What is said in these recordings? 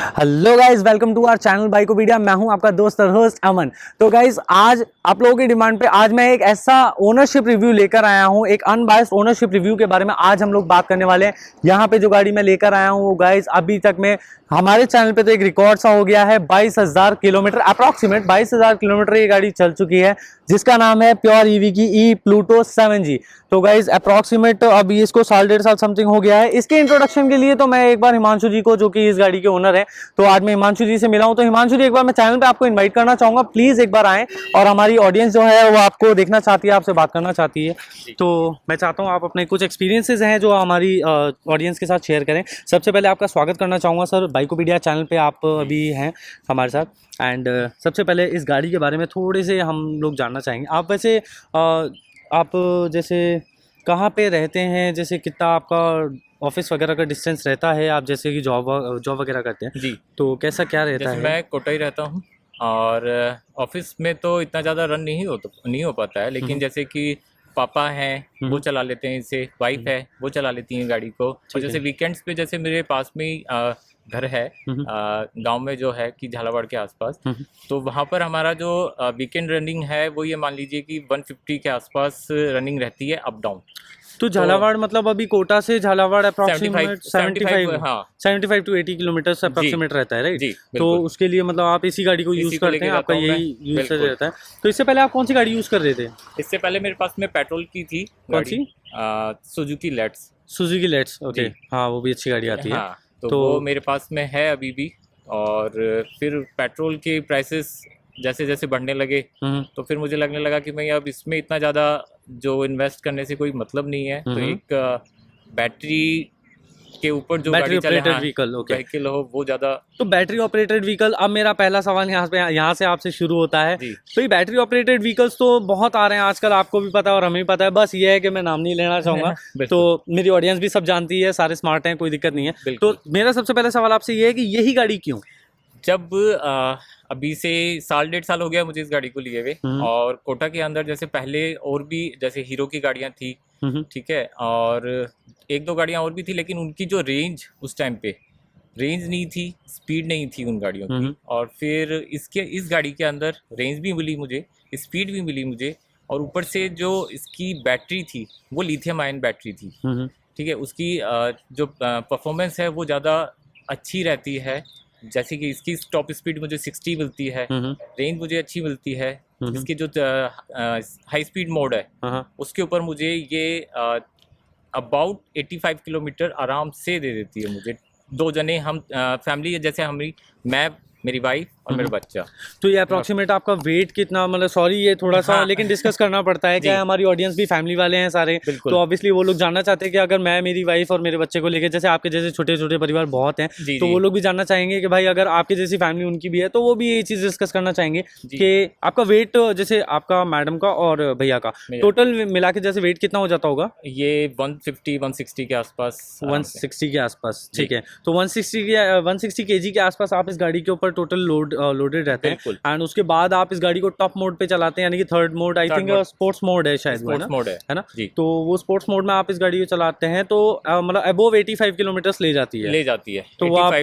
Hello guys, welcome to our channel Bikopedia. मैं हूं आपका दोस्त और होस्ट अमन। तो गाइज आज आप लोगों की डिमांड पे आज मैं एक ऐसा ओनरशिप रिव्यू लेकर आया हूं, एक अनबायस्ड ओनरशिप रिव्यू के बारे में आज हम लोग बात करने वाले हैं। यहाँ पे जो गाड़ी मैं लेकर आया हूं वो गाइज अभी तक में हमारे चैनल पे तो एक रिकॉर्ड सा हो गया है। 22,000 किलोमीटर अप्रॉक्सीमेट 22,000 किलोमीटर ये गाड़ी चल चुकी है, जिसका नाम है प्योर ईवी की ई प्लूटो 7G। तो गाइज अप्रॉक्सीमेट अभी इसको साल डेढ़ साल समथिंग हो गया है। इसके इंट्रोडक्शन के लिए तो मैं एक बार हिमांशु जी को, जो कि इस गाड़ी के ओनर है, तो आज मैं हिमांशु जी से मिला हूं। तो हिमांशु जी, एक बार मैं चैनल पे आपको इनवाइट करना चाहूंगा, प्लीज एक बार आएं। और हमारी ऑडियंस जो है वो आपको देखना चाहती है, आपसे बात करना चाहती है। तो मैं चाहता हूं आप अपने कुछ एक्सपीरियंसेस हैं जो हमारी ऑडियंस के साथ शेयर करें। सबसे पहले आपका स्वागत करना चाहूंगा सर, बाइकोपीडिया चैनल पे आप अभी हैं हमारे साथ। एंड सबसे पहले इस गाड़ी के बारे में थोड़े से हम लोग जानना चाहेंगे। आप वैसे आप जैसे कहाँ पे रहते हैं, जैसे कितना आपका ऑफिस वगैरह का डिस्टेंस रहता है, आप जैसे कि जॉब वगैरह करते हैं जी, तो कैसा क्या रहता है? मैं कोटा ही रहता हूँ और ऑफिस में तो इतना ज़्यादा रन नहीं हो पाता है, लेकिन जैसे कि पापा हैं वो चला लेते हैं, इसे वाइफ है वो चला लेती हैं गाड़ी को। और जैसे वीकेंड्स पे, जैसे मेरे पास में ही घर है गांव में जो है कि झालावाड़ के आसपास, तो वहाँ पर हमारा जो वीकेंड रनिंग है वो ये मान लीजिए कि 150 के आसपास रनिंग रहती है अप डाउन। तो झालावाड़ मतलब अभी कोटा से Jhalawar approximate 75 to 80 kilometre approximate रहता है, राइट? तो उसके लिए मतलब आप इसी गाड़ी को यूज करते हैं, आपका यही यूज रहता है। तो इससे पहले आप कौन सी गाड़ी यूज कर रहे थे? इससे पहले मेरे पास में पेट्रोल की थी। कौन सी? Suzuki let's. ओके, हाँ वो भी अच्छी गाड़ी आती है। तो वो मेरे पास में है अभी भी। और फिर पेट्रोल के प्राइसेस जैसे जैसे बढ़ने लगे तो फिर मुझे लगने लगा कि मैं अब इसमें इतना ज़्यादा जो इन्वेस्ट करने से कोई मतलब नहीं है। तो एक बैटरी के ऊपर जो बैटरी ऑपरेटेड व्हीकल हो वो ज़्यादा। तो बैटरी ऑपरेटेड व्हीकल, अब मेरा पहला सवाल यहाँ से आपसे शुरू होता है। तो ये बैटरी ऑपरेटेड व्हीकल्स तो बहुत आ रहे हैं आजकल, आपको भी पता है और हमें भी पता है। बस ये है कि मैं नाम नहीं लेना चाहूँगा तो मेरी ऑडियंस भी सब जानती है, सारे स्मार्ट हैं, कोई दिक्कत नहीं है। तो मेरा सबसे पहला सवाल आपसे ये है कि यही गाड़ी क्यों? जब अभी से साल डेढ़ साल हो गया मुझे इस गाड़ी को लिए हुए, और कोटा के अंदर जैसे पहले और भी जैसे हीरो की गाड़ियां थी, ठीक है, और एक दो गाड़ियां और भी थी, लेकिन उनकी जो रेंज उस टाइम पे रेंज नहीं थी, स्पीड नहीं थी उन गाड़ियों की। और फिर इस गाड़ी के अंदर रेंज भी मिली मुझे, स्पीड भी मिली मुझे, और ऊपर से जो इसकी बैटरी थी वो लिथियम आयन बैटरी थी, ठीक है। उसकी जो परफॉर्मेंस है वो ज़्यादा अच्छी रहती है। जैसे कि इसकी टॉप स्पीड मुझे 60 मिलती है, रेंज मुझे अच्छी मिलती है। इसके जो हाई स्पीड मोड है उसके ऊपर मुझे ये अबाउट 85 किलोमीटर आराम से दे देती है मुझे। दो जने हम फैमिली, जैसे हमारी मैं, मेरी वाइफ और मेरा बच्चा। तो ये अप्रॉक्सीमेट आपका वेट कितना, मतलब सॉरी ये थोड़ा सा लेकिन डिस्कस करना पड़ता है, क्या हमारी ऑडियंस भी फैमिली वाले हैं सारे, तो ऑब्वियसली वो लोग जानना चाहते हैं कि अगर मैं, मेरी वाइफ और मेरे बच्चे को लेकर, जैसे आपके जैसे छोटे छोटे परिवार बहुत हैं, तो वो लोग भी जानना चाहेंगे कि भाई अगर आपके जैसी फैमिली उनकी भी है तो वो भी ये चीज़ डिस्कस करना चाहेंगे कि आपका वेट, जैसे आपका मैडम का और भैया का टोटल मिला के जैसे वेट कितना हो जाता होगा? ये 150-160 के आसपास। 160 के आसपास, ठीक है। तो 160 kg के आसपास आप इस गाड़ी के ऊपर टोटल लोडेड रहते हैं। एंड उसके बाद आप इस गाड़ी को टॉप मोड पे चलाते हैं, यानी कि third mode, I think sports mode है शायद, स्पोर्ट्स मोड है ना? तो वो स्पोर्ट्स मोड में आप इस गाड़ी को चलाते हैं तो मतलब अबोव 85 किलोमीटर ले जाती है। तो वो आप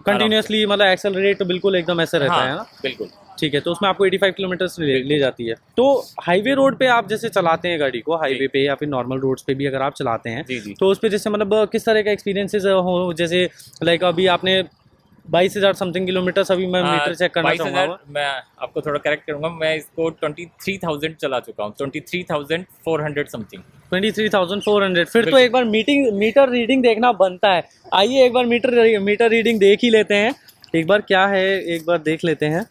कंटिन्यूसली मतलब एक्सेलरेट बिल्कुल एकदम ऐसे रहता है ना? बिल्कुल, ठीक है। तो उसमें आपको 85 किलोमीटर ले जाती है। तो हाईवे रोड पे आप जैसे चलाते हैं गाड़ी को, हाईवे पे या फिर नॉर्मल रोड्स पे भी अगर आप चलाते हैं तो उस पे जैसे मतलब किस तरह का एक्सपीरियंसेस हो, जैसे लाइक अभी आपने 22,000 समथिंग किलोमीटर, अभी मैं मीटर चेक करना चाहूँगा। मैं आपको थोड़ा करेक्ट करूँगा, मैं इसको 23,000 चला चुका हूँ, 23,400 समथिंग। 23,400। फिर तो एक बार मीटर रीडिंग देखना बनता है। आइए एक बार मीटर रीडिंग देख ही लेते हैं, एक बार क्या है एक बार देख लेते हैं।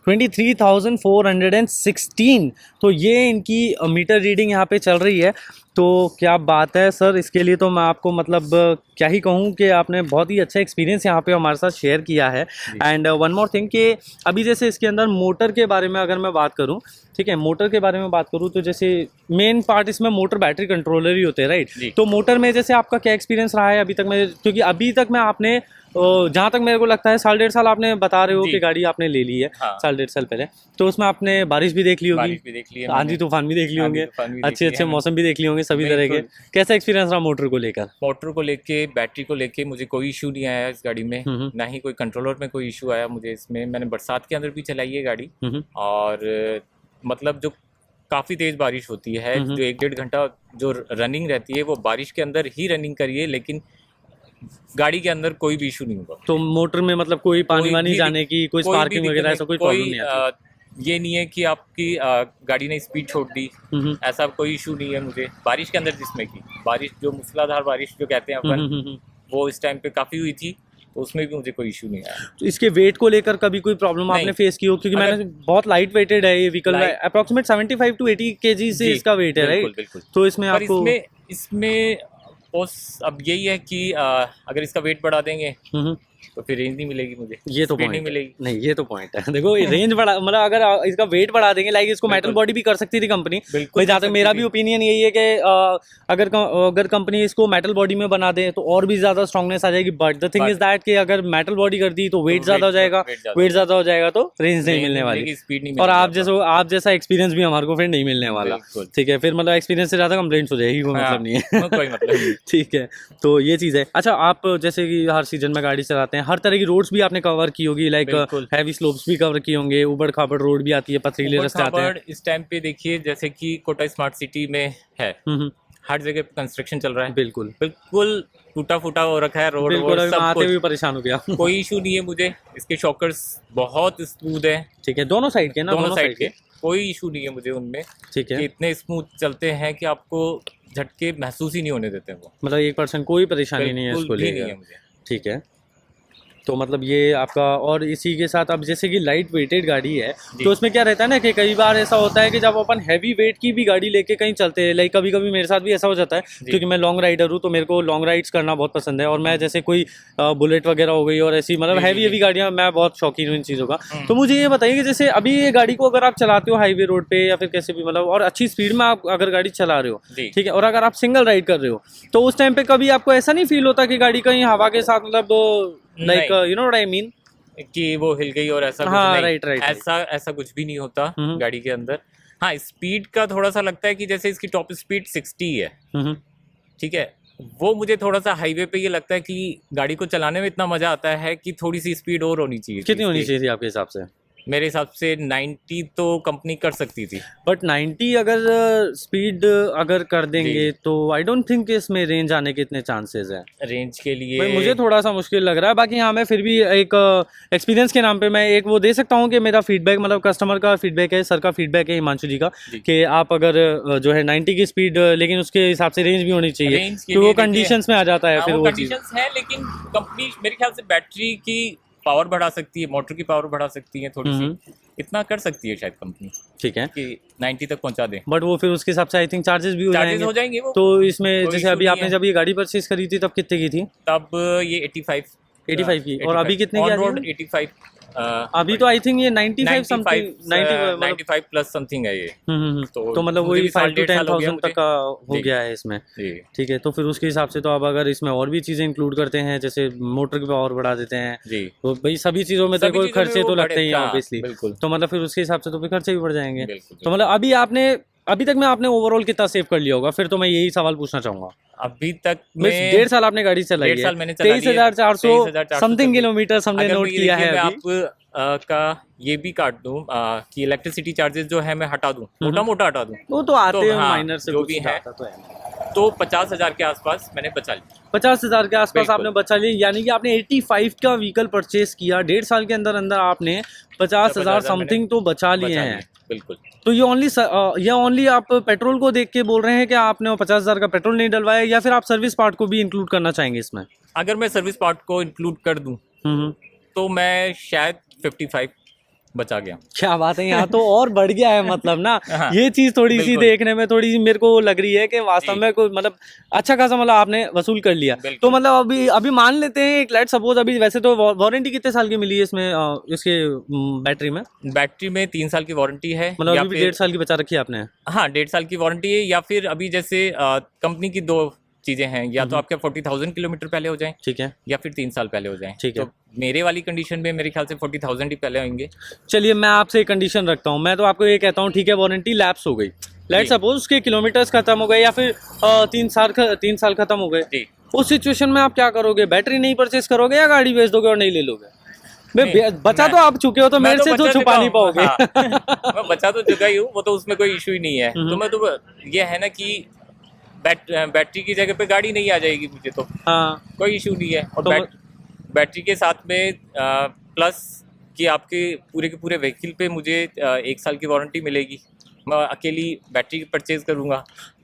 23,416, तो ये इनकी मीटर रीडिंग यहाँ पे चल रही है। तो क्या बात है सर, इसके लिए तो मैं आपको मतलब क्या ही कहूँ कि आपने बहुत ही अच्छा एक्सपीरियंस यहाँ पे हमारे साथ शेयर किया है। एंड वन मोर थिंग कि अभी जैसे इसके अंदर मोटर के बारे में अगर मैं बात करूँ, ठीक है, मोटर के बारे में बात करूँ तो जैसे मेन पार्ट इसमें मोटर बैटरी कंट्रोलर ही होते हैं, राइट? तो मोटर में जैसे आपका क्या एक्सपीरियंस रहा है अभी तक में, क्योंकि अभी तक में आपने जहाँ तक मेरे को लगता है साल डेढ़ साल आपने बता रहे हो कि गाड़ी आपने ले ली है, साल डेढ़ साल पहले, तो उसमें आपने बारिश भी देख ली होगी, आंधी तूफान भी देख लिए होंगे, अच्छे अच्छे मौसम भी देख लिए होंगे, सभी तरह के। बिल्कुल। कैसा एक्सपीरियंस रहा मोटर को लेकर? मोटर को लेके, बैटरी को लेके मुझे कोई इशू नहीं आया इस गाड़ी में, ना ही कोई कंट्रोलर में कोई इशू आया मुझे इसमें। मैंने बरसात के अंदर भी चलाई है गाड़ी, और मतलब जो काफ़ी तेज़ बारिश होती है, जो 1-1.5 घंटा जो रनिंग रहती है वो बारिश के अंदर ही रनिंग करिए, लेकिन गाड़ी के अंदर कोई भी इशू नहीं होगा। तो मोटर में मतलब कोई पानी कोई वानी भी जाने की, कोई कोई भी स्पार्किंग दिक्कत वगैरह नहीं, ऐसा कोई प्रॉब्लम नहीं आती? ये नहीं है कि आपकी गाड़ी ने स्पीड छोड़ दी, ऐसा कोई इशू नहीं है मुझे बारिश के अंदर। जिसमें की बारिश, जो मूसलाधार बारिश जो कहते हैं अपन, वो इस टाइम पे काफ़ी हुई थी, तो उसमें भी मुझे कोई इशू नहीं आया। तो इसके वेट को लेकर कभी कोई प्रॉब्लम आपने नहीं। फेस की हो? क्योंकि मैंने बहुत लाइट वेटेड है ये व्हीकल, अप्रोक्सीमेट 75 to 80 kg से इसका वेट है, बिल्कुल राइट? बिल्कुल। तो इसमें पर आपको इसमें अब यही है कि अगर इसका वेट बढ़ा देंगे तो फिर रेंज नहीं मिलेगी मुझे, ये तो स्पीड पॉइंट नहीं मिलेगी। नहीं, ये तो पॉइंट है। देखो रेंज बढ़ा, मतलब अगर इसका वेट बढ़ा देंगे, लाइक इसको मेटल बिल्कुल। बॉडी भी कर सकती थी कंपनी। बिल्कुल भाई जहाँ कर तक मेरा सकती भी थी। ओपिनियन यही है कि अगर कंपनी इसको मेटल बॉडी में बना दे तो और भी ज्यादा स्ट्रांगनेस आ जाएगी। But the thing is that कि अगर मेटल बॉडी कर दी तो वेट ज्यादा हो जाएगा, वेट ज्यादा हो जाएगा तो रेंज नहीं मिलने वाली, स्पीड नहीं और मिलेगी। आप जैसा एक्सपीरियंस भी हमारे को फिर नहीं मिलने वाला। बिल्कुल। ठीक है, फिर मतलब एक्सपीरियंस से ज्यादा कंप्लेंट्स हो जाएगी, कोई हाँ, मतलब नहीं है। कोई मतलब नहीं। ठीक है, तो ये चीज़ है। अच्छा, आप जैसे कि हर सीजन में गाड़ी चलाते हैं, हर तरह की रोड्स भी आपने कवर की होगी, लाइक बिल्कुल। हैवी स्लोप्स भी कवर किए होंगे, ऊबड़ खाबड़ रोड भी आती है, पथरीले रास्ते आते हैं। इस टाइम पे देखिए, जैसे कि कोटा स्मार्ट सिटी में है, हर जगह कंस्ट्रक्शन चल रहा है, बिल्कुल बिल्कुल टूटा फूटा हो रखा है रोड, बिल्कुल, अभी मैं सब आते कुछ। हुए परेशान हो गया। कोई इशू नहीं है मुझे, इसके शॉकर्स बहुत स्मूथ है, ठीक है, दोनों साइड के ना, दोनों साइड के, कोई इशू नहीं है मुझे उनमें, ठीक है। कि इतने स्मूथ चलते हैं कि आपको झटके महसूस ही नहीं होने देते वो, मतलब 1% कोई परेशानी नहीं है इसको बिल्कुल भी नहीं लेकर। है मुझे। ठीक है, तो मतलब ये आपका, और इसी के साथ अब जैसे कि लाइट वेटेड गाड़ी है, तो उसमें क्या रहता है ना कि कई बार ऐसा होता है कि जब अपन हैवी वेट की भी गाड़ी लेके कहीं चलते हैं, लाइक कभी कभी मेरे साथ भी ऐसा हो जाता है, क्योंकि मैं लॉन्ग राइडर हूँ, तो मेरे को लॉन्ग राइड्स करना बहुत पसंद है, और मैं जैसे कोई बुलेट वगैरह हो गई और ऐसी मतलब हैवी गाड़ियाँ, मैं बहुत शौकीन हूँ इन चीज़ों का। तो मुझे ये बताइए कि जैसे अभी ये गाड़ी को अगर आप चलाते हो हाईवे रोड पे या फिर कैसे भी, मतलब और अच्छी स्पीड में आप अगर गाड़ी चला रहे हो, ठीक है, और अगर आप सिंगल राइड कर रहे हो, तो उस टाइम पे कभी आपको ऐसा नहीं फील होता कि गाड़ी कहीं हवा के साथ, मतलब like you know what I mean, कि वो हिल गई और ऐसा कुछ हाँ, नहीं, राइट, ऐसा कुछ भी नहीं होता गाड़ी के अंदर। हाँ, स्पीड का थोड़ा सा लगता है कि जैसे इसकी टॉप स्पीड 60 है, ठीक है, वो मुझे थोड़ा सा हाईवे पे ये लगता है कि गाड़ी को चलाने में इतना मजा आता है कि थोड़ी सी स्पीड और होनी चाहिए। कितनी होनी चाहिए थी आपके हिसाब से? मेरे हिसाब से 90 तो कंपनी कर सकती थी, बट 90 अगर स्पीड अगर कर देंगे तो आई डोंट थिंक इसमें रेंज आने के इतने चांसेस हैं। रेंज के लिए भाई मुझे थोड़ा सा मुश्किल लग रहा है। बाकी हाँ, मैं फिर भी एक एक्सपीरियंस के नाम पे मैं एक वो दे सकता हूँ कि मेरा फीडबैक, मतलब कस्टमर का फीडबैक है, सर का फीडबैक है, हिमांशु जी का, कि आप अगर जो है 90 की स्पीड, लेकिन उसके हिसाब से रेंज भी होनी चाहिए, क्योंकि वो कंडीशंस में आ जाता है। फिर वो कंडीशंस है, लेकिन कंपनी मेरे ख्याल से बैटरी की पावर बढ़ा सकती है, मोटर की पावर बढ़ा सकती है थोड़ी सी, इतना कर सकती है शायद कंपनी, ठीक है, कि 90 तक पहुंचा दे। बट वो फिर उसके हिसाब से आई थिंक चार्जेस भी हो जाएंगे वो। तो इसमें जैसे अभी आपने जब ये गाड़ी परचेज करी थी तब कितने की थी? तब ये 85 की, और अभी कितने की? रोड 85। अभी तो आई थिंक ये 95 समथिंग, 95 प्लस समथिंग है ये। तो मतलब वही 5 to 10,000 तक का हो गया है इसमें। जी। ठीक है, तो फिर उसके हिसाब से तो आप अगर इसमें और भी चीज़ें इंक्लूड करते हैं, जैसे मोटर की पावर बढ़ा देते हैं, जी, तो भाई सभी चीज़ों में तो कोई खर्चे तो लगते ही हैं ऑब्वियसली, बिल्कुल। तो मतलब फिर उसके हिसाब से तो फिर खर्चे भी बढ़ जाएंगे। बिल्कुल। तो मतलब अभी तक में आपने ओवरऑल कितना सेव कर लिया होगा? फिर तो मैं यही सवाल पूछना चाहूँगा। अभी तक में 1.5 साल आपने गाड़ी चलाई है, 1.5 साल मैंने चला ली है, 23,400 समथिंग किलोमीटर हमने नोट किया है अभी। आप का ये भी काट दूं कि इलेक्ट्रिसिटी चार्जेस जो है मैं हटा दूं, मोटा मोटा हटा दूं, वो तो आते हैं हाँ, माइनर से, जो कुछ भी है, तो है। तो 50,000 के आसपास मैंने बचा लिया। 50,000 के आसपास आपने बचा लिया, यानी कि आपने 85 का व्हीकल परचेस किया, 1.5 साल के अंदर अंदर आपने 50,000 समथिंग तो बचा लिए हैं। बिल्कुल। तो ये ओनली आप पेट्रोल को देख के बोल रहे हैं कि आपने 50,000 का पेट्रोल नहीं डलवाया, या फिर आप सर्विस पार्ट को भी इंक्लूड करना चाहेंगे इसमें? अगर मैं सर्विस पार्ट को इंक्लूड कर दूं तो मैं शायद 55 बचा गया। क्या बात है, यहाँ तो और बढ़ गया है मतलब ना। हाँ, ये चीज थोड़ी सी देखने में थोड़ी सी मेरे को लग रही है कि वास्तव में कोई मतलब अच्छा खासा मतलब आपने वसूल कर लिया। तो मतलब अभी मान लेते हैं एक लेट सपोज, अभी वैसे तो वारंटी कितने साल की मिली है इसमें, इसके बैटरी में? बैटरी में 3 साल की वारंटी है, मतलब अभी 1.5 साल की बचा रखी है आपने? हाँ, 1.5 साल की वारंटी है, या फिर अभी जैसे कंपनी की 2 चीजें हैं, या तो आपके 40,000 किलोमीटर पहले हो जाएं, ठीक है, या फिर 3 साल पहले हो जाएं। ठीक है, तो मेरे वाली कंडीशन में मेरे ख्याल से 40,000 ही पहले होंगे। चलिए, मैं आपसे एक कंडीशन रखता हूँ, मैं तो आपको ये कहता हूँ ठीक है, वारंटी लैप्स हो गई, लेट जी। सपोज उसके किलोमीटर्स खत्म हो गए या फिर 3 साल खत्म हो गए, जी उस सिचुएशन में आप क्या करोगे? बैटरी नहीं परचेस करोगे या गाड़ी बेच दोगे और नहीं ले लोगे? बचा मैं- तो आप चुके हो, तो मैं मेरे से तो बचा छुपा चुका नहीं हूँ, पाओगे। हाँ। मैं बचा तो चुका ही हूँ, वो तो उसमें कोई इशू ही नहीं है। तो मैं तो ये है ना कि बैटरी की जगह पे गाड़ी नहीं आ जाएगी मुझे, तो हाँ, कोई इशू नहीं है। और तो बैटरी के साथ में प्लस कि आपके पूरे के पूरे व्हीकल पे मुझे 1 साल की वारंटी मिलेगी। मैं अकेली बैटरी परचेज करूँगा।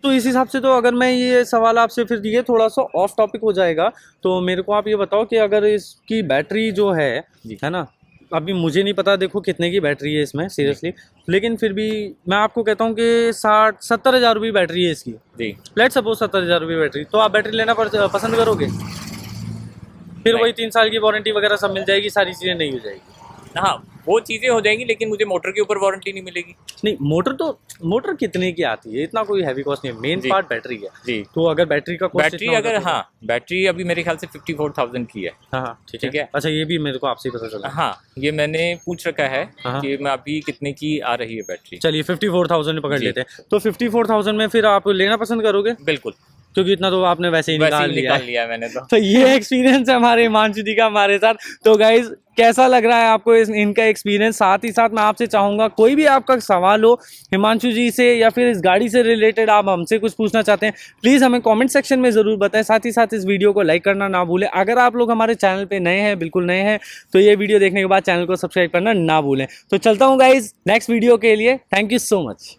तो इस हिसाब से, तो अगर मैं ये सवाल आपसे, फिर ये थोड़ा सा ऑफ टॉपिक हो जाएगा, तो मेरे को आप ये बताओ कि अगर इसकी बैटरी जो जी है ना, अभी मुझे नहीं पता देखो कितने की बैटरी है इसमें सीरियसली, लेकिन फिर भी मैं आपको कहता हूँ कि 60-70 हज़ार रुपये बैटरी है इसकी। जी लेट सपोज 70 हज़ार रुपये बैटरी, तो आप बैटरी लेना पसंद करोगे? फिर नहीं। वही 3 साल की वारंटी वगैरह सब मिल जाएगी, सारी चीज़ें नहीं हो जाएगी? हाँ, वो चीज़ें हो जाएंगी, लेकिन मुझे मोटर के ऊपर वारंटी नहीं मिलेगी। नहीं, मोटर कितने की आती है? इतना कोई हैवी कॉस्ट नहीं है, मेन जी। पार्ट बैटरी है। जी तो अगर बैटरी का कॉस्ट बैटरी अगर, हाँ, बैटरी अभी मेरे ख्याल से 54,000 की है। हाँ ठीक ठीक है। अच्छा, ये भी मेरे को आपसे ही पता चला। हाँ, ये मैंने पूछ रखा है हाँ। कि मैं अभी कितने की आ रही है बैटरी। चलिए 54,000 पकड़ जी। लेते हैं, तो 54,000 में फिर आप लेना पसंद करोगे? बिल्कुल, क्योंकि इतना तो आपने वैसे ही वैसे निकाल ही लिया निकाल है। लिया है मैंने तो। तो ये एक्सपीरियंस है हमारे हिमांशु जी का हमारे साथ। तो गाइज, कैसा लग रहा है आपको इनका एक्सपीरियंस? साथ ही साथ मैं आपसे चाहूँगा, कोई भी आपका सवाल हो हिमांशु जी से या फिर इस गाड़ी से रिलेटेड, आप हमसे कुछ पूछना चाहते हैं, प्लीज़ हमें कमेंट सेक्शन में ज़रूर बताएं। साथ ही साथ इस वीडियो को लाइक करना ना भूलें। अगर आप लोग हमारे चैनल पे नए हैं, बिल्कुल नए हैं, तो ये वीडियो देखने के बाद चैनल को सब्सक्राइब करना ना भूलें। तो चलता हूँ गाइज नेक्स्ट वीडियो के लिए। Thank you so much.